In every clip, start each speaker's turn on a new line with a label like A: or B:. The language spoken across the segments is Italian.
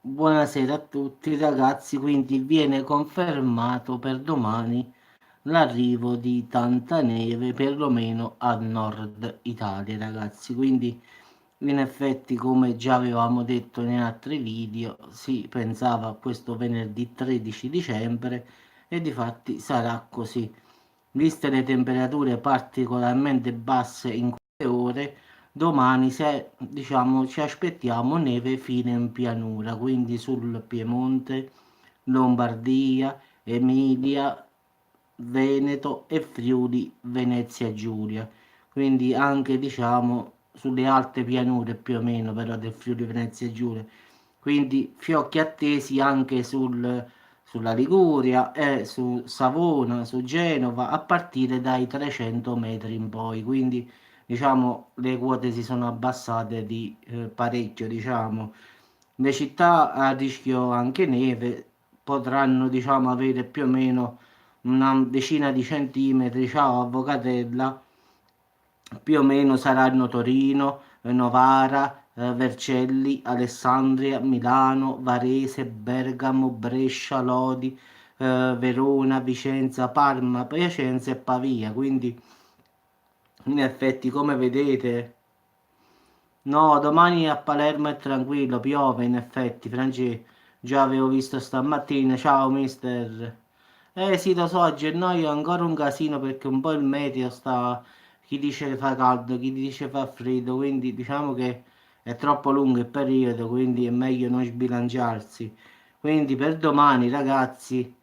A: Buonasera a tutti ragazzi, quindi viene confermato per domani l'arrivo di tanta neve, perlomeno al nord Italia ragazzi, quindi in effetti come già avevamo detto in altri video si pensava a questo venerdì 13 dicembre e difatti sarà così. Viste le temperature particolarmente basse in queste ore, domani diciamo, ci aspettiamo neve fino in pianura, quindi sul Piemonte, Lombardia, Emilia, Veneto e Friuli, Venezia Giulia. Quindi anche diciamo sulle alte pianure più o meno però del Friuli Venezia Giulia. Quindi fiocchi attesi anche sulla Liguria e su Savona, su Genova a partire dai 300 metri in poi. Quindi diciamo le quote si sono abbassate di parecchio, diciamo. Le città a rischio anche neve potranno diciamo avere più o meno una decina di centimetri. Ciao Avvocatella, più o meno saranno Torino, Novara, Vercelli, Alessandria, Milano, Varese, Bergamo, Brescia, Lodi, Verona, Vicenza, Parma, Piacenza e Pavia. Quindi in effetti come vedete, no, domani a Palermo è tranquillo, piove in effetti, Franci, già avevo visto stamattina, ciao mister. Sì, lo so, a gennaio è ancora un casino perché un po' il meteo sta, chi dice che fa caldo, chi dice fa freddo, quindi diciamo che è troppo lungo il periodo, quindi è meglio non sbilanciarsi. Quindi per domani, ragazzi,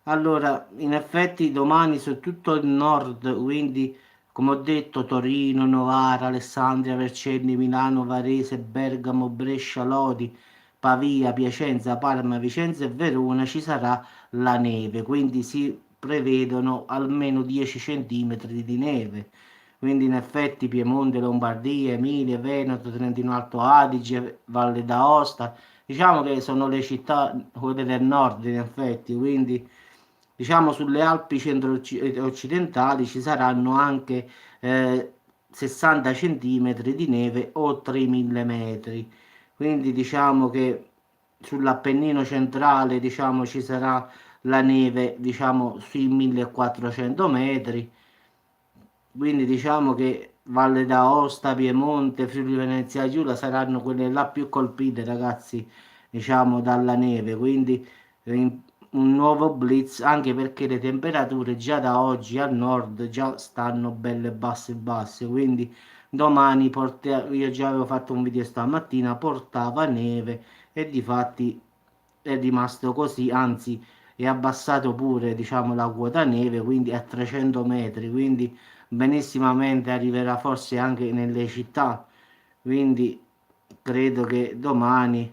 A: allora, in effetti domani su tutto il nord, quindi come ho detto Torino, Novara, Alessandria, Vercelli, Milano, Varese, Bergamo, Brescia, Lodi, Pavia, Piacenza, Parma, Vicenza e Verona ci sarà la neve, quindi si prevedono almeno 10 centimetri di neve. Quindi in effetti Piemonte, Lombardia, Emilia, Veneto, Trentino Alto Adige, Valle d'Aosta, diciamo che sono le città, quelle del nord in effetti, quindi diciamo sulle Alpi centro-occidentali ci saranno anche 60 centimetri di neve oltre i 1000 metri. Quindi diciamo che sull'Appennino centrale diciamo ci sarà la neve diciamo sui 1400 metri. Quindi diciamo che Valle d'Aosta, Piemonte, Friuli Venezia Giulia saranno quelle là più colpite, ragazzi, diciamo dalla neve. Quindi un nuovo blitz, anche perché le temperature già da oggi al nord già stanno belle basse basse. Quindi domani io già avevo fatto un video stamattina, portava neve e difatti è rimasto così, anzi è abbassato pure, diciamo, la quota neve, quindi a 300 metri, quindi benissimamente arriverà forse anche nelle città, quindi credo che domani,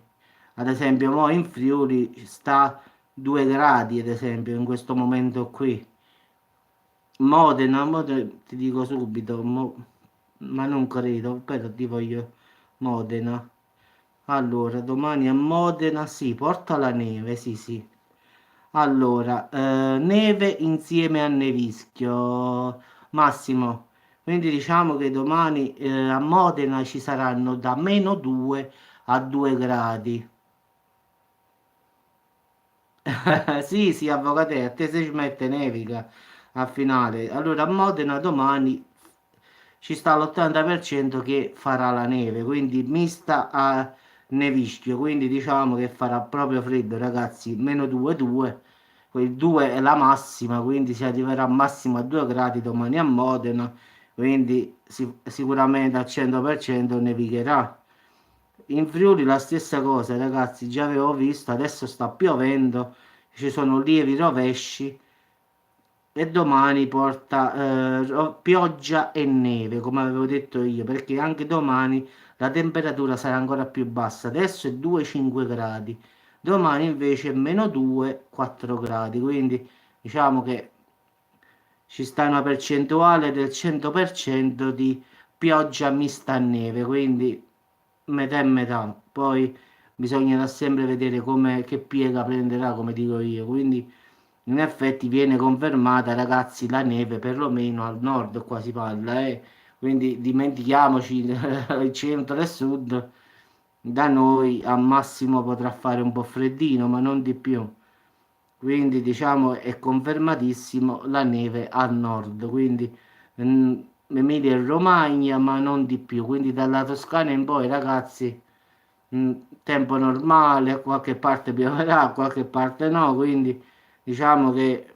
A: ad esempio, mo in Friuli sta 2 gradi, ad esempio, in questo momento qui. Modena, ti dico subito, ma non credo, però ti voglio Modena. Allora, domani a Modena, sì, porta la neve, sì, sì. Allora, neve insieme a nevischio, Massimo. Quindi diciamo che domani a Modena ci saranno da meno 2 a 2 gradi. Sì, sì, avvocate, a te se ci mette nevica a finale. Allora a Modena domani ci sta l'80% che farà la neve, quindi mista a nevischio, quindi diciamo che farà proprio freddo, ragazzi, meno 2, 2. Quel 2 è la massima, quindi si arriverà massimo a 2 gradi domani a Modena, quindi sicuramente al 100% nevicherà. In Friuli la stessa cosa, ragazzi, già avevo visto, adesso sta piovendo, ci sono lievi rovesci e domani porta pioggia e neve, come avevo detto io, perché anche domani la temperatura sarà ancora più bassa. Adesso è 2-5 gradi, domani invece è meno 2-4 gradi, quindi diciamo che ci sta una percentuale del 100% di pioggia mista a neve, quindi metà e metà. Poi bisognerà sempre vedere come, che piega prenderà, come dico io. Quindi in effetti viene confermata, ragazzi, la neve perlomeno al nord, qua si parla, eh. Quindi dimentichiamoci il centro e il sud. Da noi al massimo potrà fare un po' freddino, ma non di più. Quindi diciamo è confermatissimo la neve al nord, quindi Emilia e Romagna, ma non di più. Quindi dalla Toscana in poi, ragazzi, tempo normale, qualche parte pioverà, qualche parte no, quindi diciamo che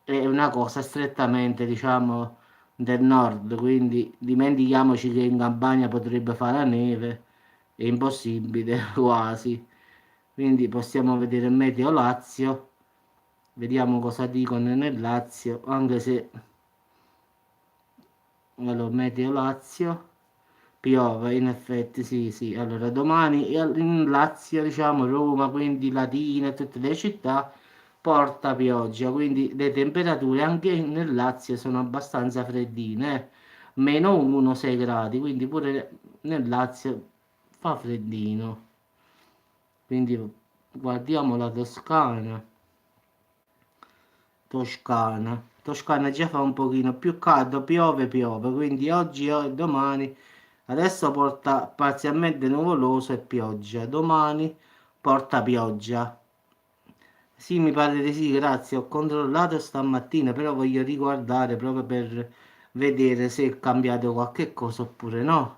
A: è una cosa strettamente, diciamo, del nord, quindi dimentichiamoci che in Campania potrebbe fare la neve, è impossibile quasi. Quindi possiamo vedere il Meteo Lazio, vediamo cosa dicono nel Lazio, anche se allora, Meteo Lazio piove, in effetti sì, sì. Allora, domani in Lazio, diciamo, Roma, quindi Latina e tutte le città, porta pioggia, quindi le temperature anche nel Lazio sono abbastanza freddine, meno 1, 6 gradi, quindi pure nel Lazio fa freddino. Quindi guardiamo la Toscana. Toscana già fa un pochino più caldo, piove, quindi oggi e domani adesso porta parzialmente nuvoloso e pioggia, domani porta pioggia. Sì, mi pare di sì, grazie, ho controllato stamattina, però voglio riguardare proprio per vedere se è cambiato qualche cosa oppure no.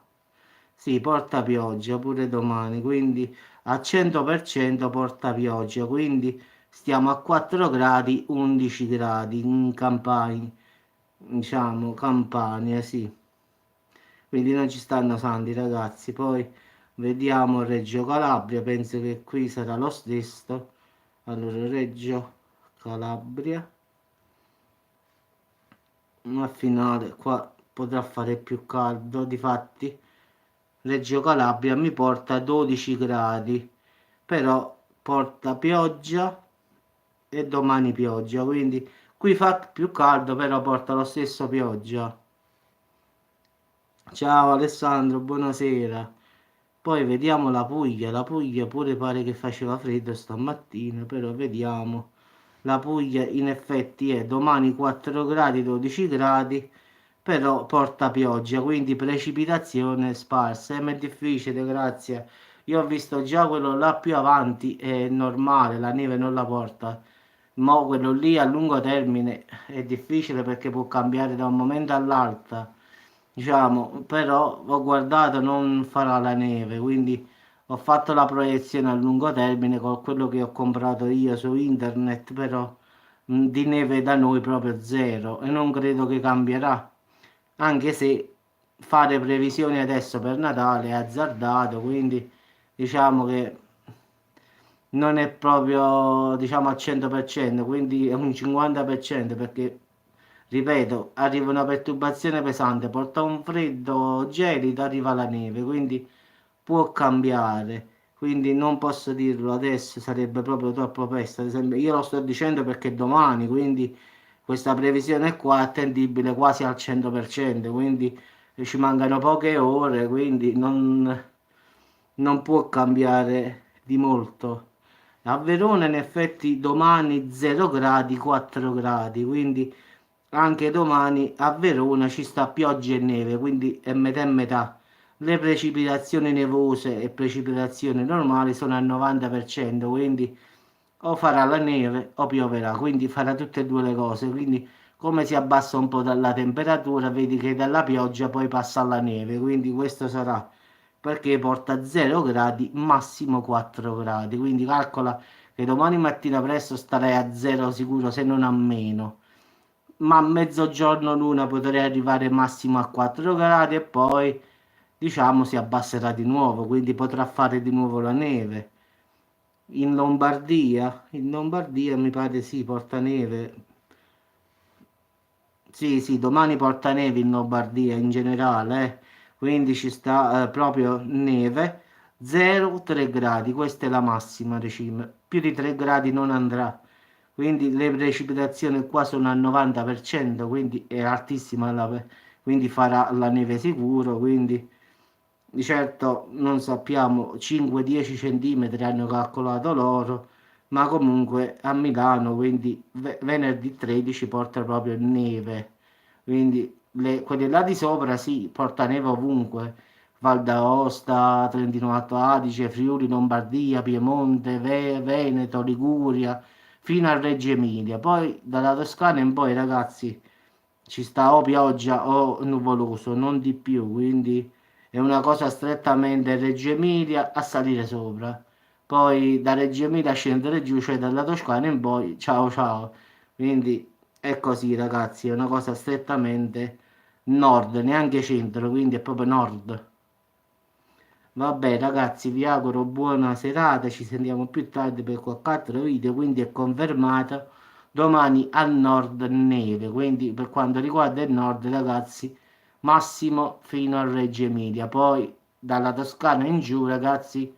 A: Sì, porta pioggia pure domani, quindi a 100% porta pioggia, quindi stiamo a 4 gradi, 11 gradi in Campania, diciamo Campania, sì. Quindi non ci stanno santi ragazzi, poi vediamo Reggio Calabria, penso che qui sarà lo stesso. Allora Reggio Calabria, a finale qua potrà fare più caldo, difatti Reggio Calabria mi porta 12 gradi, però porta pioggia e domani pioggia, quindi qui fa più caldo, però porta lo stesso pioggia. Ciao Alessandro, buonasera. Poi vediamo la Puglia pure pare che faceva freddo stamattina, però vediamo. La Puglia in effetti è domani 4 gradi, 12 gradi, però porta pioggia, quindi precipitazione sparsa. Ma è difficile, grazie. Io ho visto già quello là più avanti, è normale, la neve non la porta. Ma quello lì a lungo termine è difficile perché può cambiare da un momento all'altro. Diciamo, però ho guardato non farà la neve, quindi ho fatto la proiezione a lungo termine con quello che ho comprato io su internet, però di neve da noi proprio zero e non credo che cambierà, anche se fare previsioni adesso per Natale è azzardato, quindi diciamo che non è proprio diciamo al 100%, quindi è un 50% perché ripeto, arriva una perturbazione pesante, porta un freddo gelido, arriva la neve, quindi può cambiare. Quindi non posso dirlo adesso, sarebbe proprio troppo presto. Ad esempio, io lo sto dicendo perché è domani, quindi questa previsione qua è attendibile quasi al 100%, quindi ci mancano poche ore, quindi non può cambiare di molto. A Verona in effetti domani 0 gradi, 4 gradi, quindi anche domani a Verona ci sta pioggia e neve, quindi è metà e metà. Le precipitazioni nevose e precipitazioni normali sono al 90%, quindi o farà la neve o pioverà, quindi farà tutte e due le cose. Quindi come si abbassa un po' dalla temperatura, vedi che dalla pioggia poi passa alla neve, quindi questo sarà perché porta 0 gradi, massimo 4 gradi, quindi calcola che domani mattina presto starei a 0 sicuro se non a meno, ma a mezzogiorno l'una potrei arrivare massimo a 4 gradi e poi diciamo si abbasserà di nuovo, quindi potrà fare di nuovo la neve. In Lombardia mi pare sì, porta neve. Sì, sì, domani porta neve in Lombardia in generale, quindi ci sta proprio neve, 0-3 gradi, questa è la massima regime, più di 3 gradi non andrà, quindi le precipitazioni qua sono al 90%, quindi è altissima quindi farà la neve sicuro, quindi di certo non sappiamo 5-10 centimetri hanno calcolato loro, ma comunque a Milano, quindi venerdì 13 porta proprio neve, quindi quelle là di sopra sì, porta neve ovunque, Val d'Aosta, Trentino Alto Adige, Friuli, Lombardia, Piemonte, Veneto, Liguria, fino a Reggio Emilia. Poi dalla Toscana in poi, ragazzi, ci sta o pioggia o nuvoloso, non di più, quindi è una cosa strettamente Reggio Emilia a salire sopra. Poi da Reggio Emilia a scendere giù, cioè dalla Toscana in poi, ciao ciao. Quindi è così, ragazzi, è una cosa strettamente nord, neanche centro, quindi è proprio nord. Vabbè ragazzi, vi auguro buona serata, ci sentiamo più tardi per qualche altro video, quindi è confermato domani al nord neve, quindi per quanto riguarda il nord ragazzi, massimo fino a Reggio Emilia, poi dalla Toscana in giù ragazzi,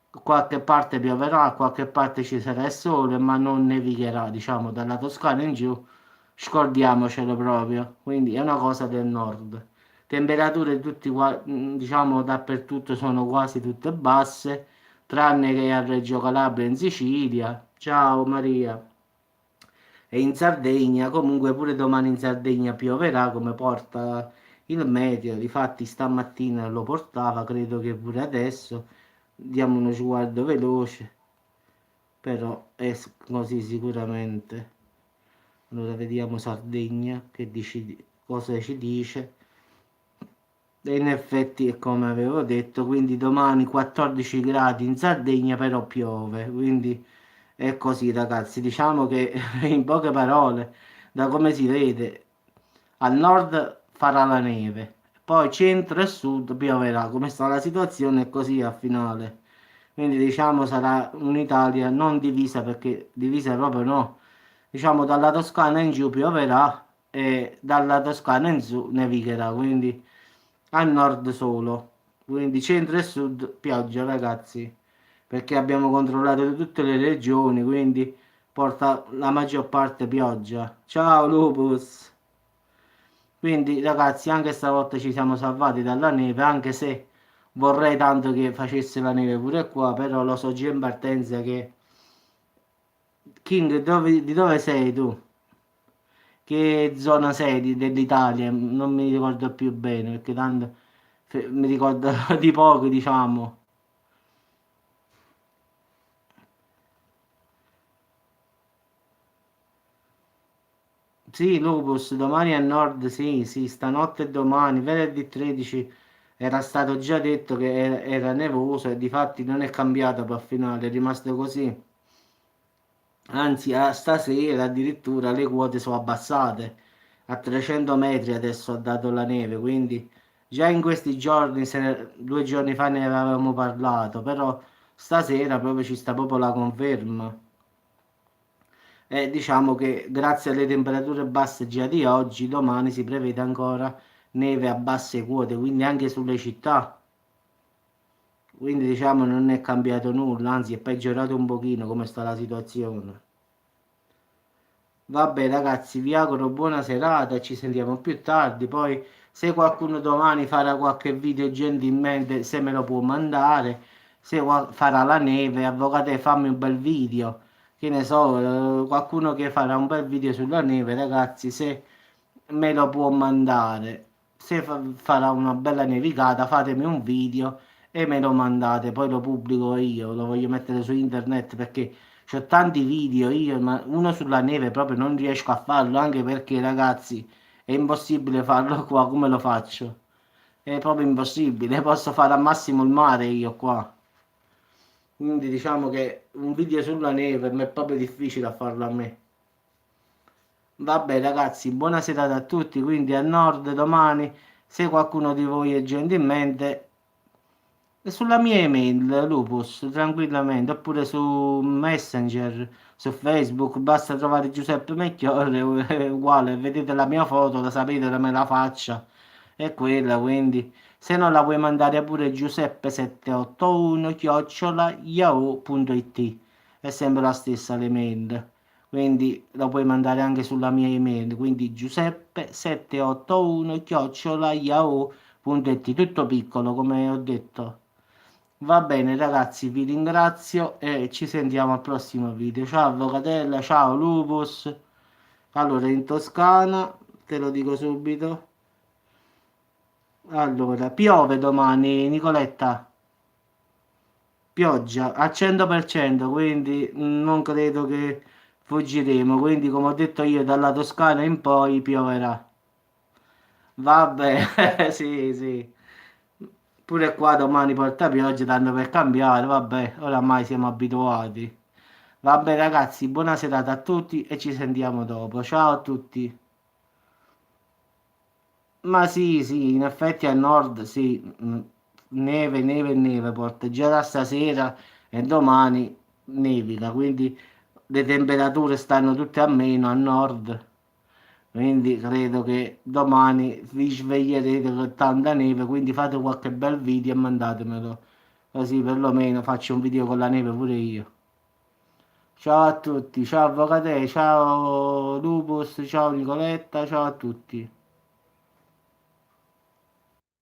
A: qualche parte pioverà, qualche parte ci sarà il sole, ma non nevicherà, diciamo, dalla Toscana in giù, scordiamocelo proprio, quindi è una cosa del nord. Temperature tutti diciamo dappertutto sono quasi tutte basse, tranne che a Reggio Calabria e in Sicilia. Ciao Maria. E in Sardegna, comunque pure domani in Sardegna pioverà come porta il meteo. Difatti stamattina lo portava, credo che pure adesso. Diamo uno sguardo veloce, però è così sicuramente. Allora vediamo Sardegna che dici, cosa ci dice. E in effetti è come avevo detto, quindi domani 14 gradi in Sardegna, però piove, quindi è così ragazzi. Diciamo che in poche parole, da come si vede, al nord farà la neve, poi centro e sud pioverà, come sta la situazione è così a finale. Quindi diciamo sarà un'Italia non divisa perché divisa proprio no. Diciamo dalla Toscana in giù pioverà e dalla Toscana in su nevicherà, quindi al nord solo. Quindi centro e sud pioggia ragazzi, perché abbiamo controllato tutte le regioni, quindi porta la maggior parte pioggia. Ciao Lupus! Quindi ragazzi anche stavolta ci siamo salvati dalla neve, anche se vorrei tanto che facesse la neve pure qua, però lo so già in partenza che King, di dove sei tu? Che zona sei dell'Italia? Non mi ricordo più bene, perché tanto mi ricordo di poco, diciamo. Sì, Lupus, domani a nord, sì, sì, stanotte e domani, venerdì 13 era stato già detto che era nevoso e difatti non è cambiato poi al finale, è rimasto così. Anzi, a stasera addirittura le quote sono abbassate. A 300 metri adesso ha dato la neve, quindi già in questi giorni, 2 giorni fa ne avevamo parlato, però stasera proprio ci sta proprio la conferma. E diciamo che grazie alle temperature basse già di oggi, domani si prevede ancora neve a basse quote, quindi anche sulle città. Quindi diciamo non è cambiato nulla, anzi è peggiorato un pochino come sta la situazione. Vabbè ragazzi, vi auguro buona serata, ci sentiamo più tardi. Poi se qualcuno domani farà qualche video gentilmente, se me lo può mandare, se farà la neve, avvocate, fammi un bel video. Che ne so, qualcuno che farà un bel video sulla neve, ragazzi, se me lo può mandare. Se farà una bella nevicata, fatemi un video e me lo mandate, poi lo pubblico io, lo voglio mettere su internet perché c'ho tanti video io, ma uno sulla neve proprio non riesco a farlo, anche perché ragazzi è impossibile farlo qua come lo faccio. È proprio impossibile, posso fare al massimo il mare io qua. Quindi diciamo che un video sulla neve mi è proprio difficile a farlo a me. Vabbè ragazzi, buona serata a tutti, quindi a nord domani, se qualcuno di voi è gentilmente sulla mia email, Lupus, tranquillamente, oppure su Messenger, su Facebook, basta trovare Giuseppe Mecchiore, è uguale, vedete la mia foto, la sapete come la faccia, è quella, quindi se no la puoi mandare pure Giuseppe781 chiocciola yahoo.it, è sempre la stessa l'email, quindi la puoi mandare anche sulla mia email, quindi Giuseppe781 chiocciola yahoo.it, tutto piccolo come ho detto. Va bene ragazzi, vi ringrazio e ci sentiamo al prossimo video. Ciao Avvocatella, ciao Lupus. Allora, in Toscana, te lo dico subito, Allora, piove domani, Nicoletta. Pioggia al 100%, quindi non credo che fuggiremo. Quindi, come ho detto io, dalla Toscana in poi pioverà. Vabbè, sì, sì. Pure qua domani porta pioggia, tanto per cambiare. Vabbè, oramai siamo abituati. Vabbè, ragazzi, buona serata a tutti e ci sentiamo dopo. Ciao a tutti. Ma sì, sì, in effetti al nord sì, neve, neve e neve porta già da stasera e domani nevica, quindi le temperature stanno tutte a meno a nord, quindi credo che domani vi sveglierete con tanta neve, quindi fate qualche bel video e mandatemelo, così perlomeno faccio un video con la neve pure io. Ciao a tutti, ciao Avvocate, ciao Lupus, ciao Nicoletta, ciao a tutti.